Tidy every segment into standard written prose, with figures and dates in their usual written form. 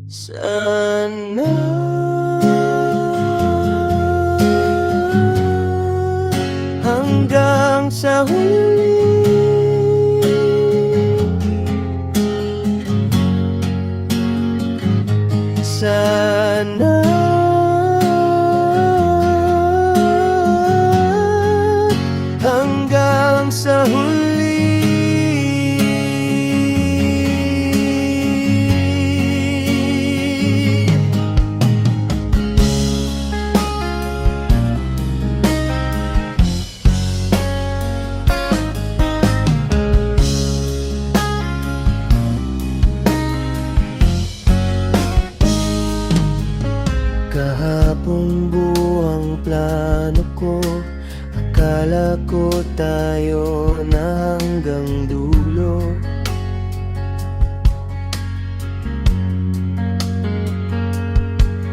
Sana hanggang sa huli sana hanggang sa huli. Kahapong buwang plano ko, akala ko tayo na hanggang dulo.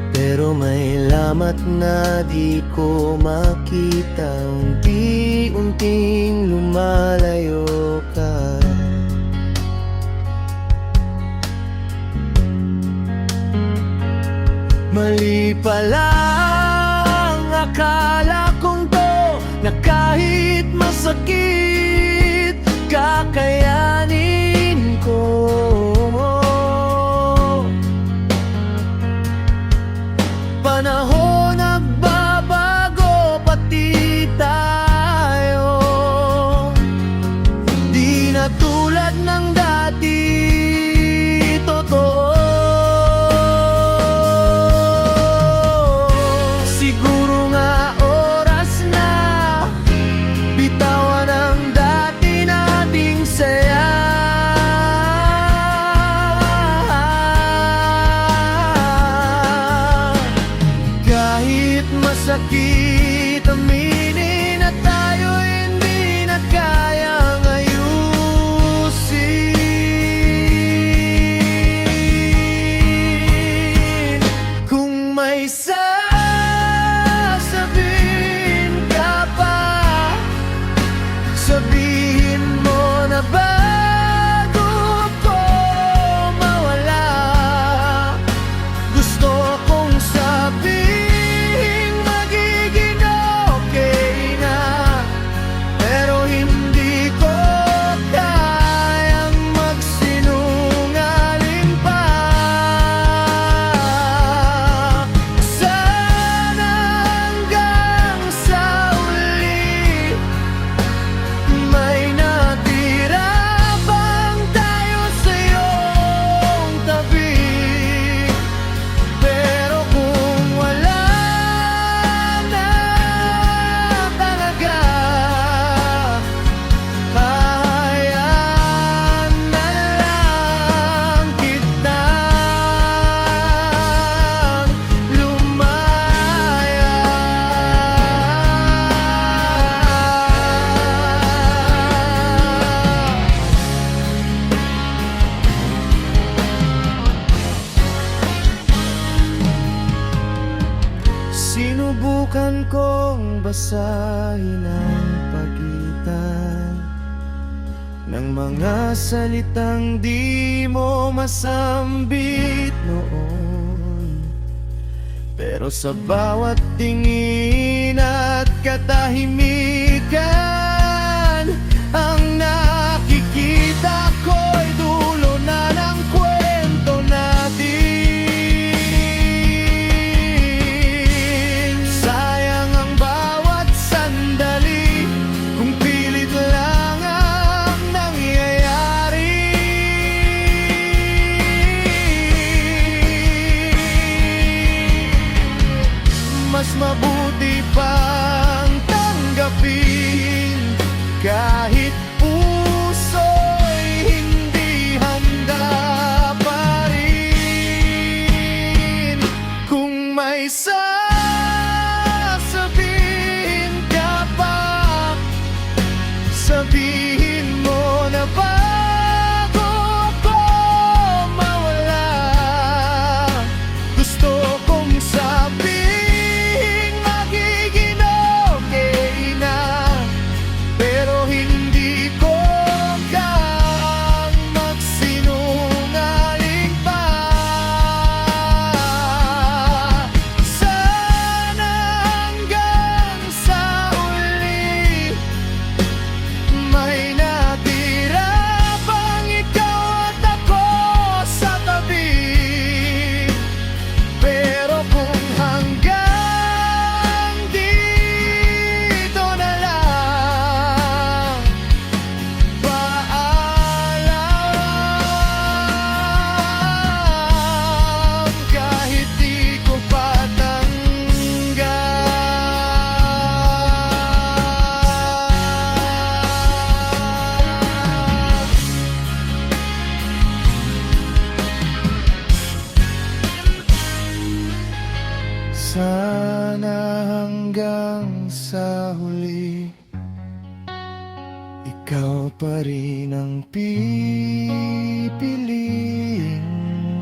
Pero may lamat na di ko makita, unti-unting lumalayo ka. Mali palang akala kong to, na kahit masakit kakayanin ko. Panahon nagbabago, pati tayo di na tulad ng dati. Totoo, siguro nga oras na bitawan ang dati nating saya. Kahit masakit aminin at tayo hindi na kayang ayusin. Kung may sasabihin ka pa, sabihin mo na bago ako mawala. Gusto kong sabihin magiging okay na, pero hindi ko kayang magsinungaling pa. Sana hanggang sa uli may natira bang tayo sa iyong tabi. Pero kung wala na talaga, hahayaan na lang kitang lumaya. Sinubukan kong basahin ang pagitan ng mga salitang di mo masambit noon. Pero sa bawat tingin at katahimikan, ang nakikita ko'y dulo na ng kwento natin. Sayang ang bawat sandali kung pilit lang ang nangyayari. Mas mabuti pang tanggapin kahit puso'y hindi handa pa rin. Kung may sasabihin ka pa, sabihin mo na bago ako mawala. Gusto kong sabihin magiging okay na, pero hindi ko kayang magsinungaling pa. Sana hanggang sa huli ikaw pa rin ang pipiliin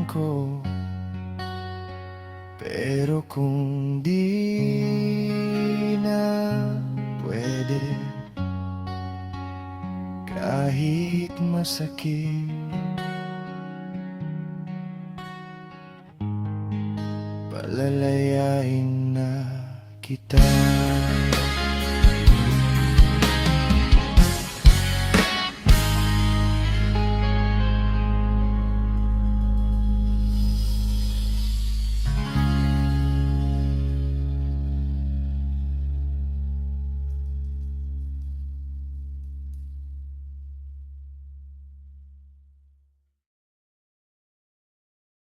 ko. Pero kung di na pwede, kahit masakit, palalayain na kita.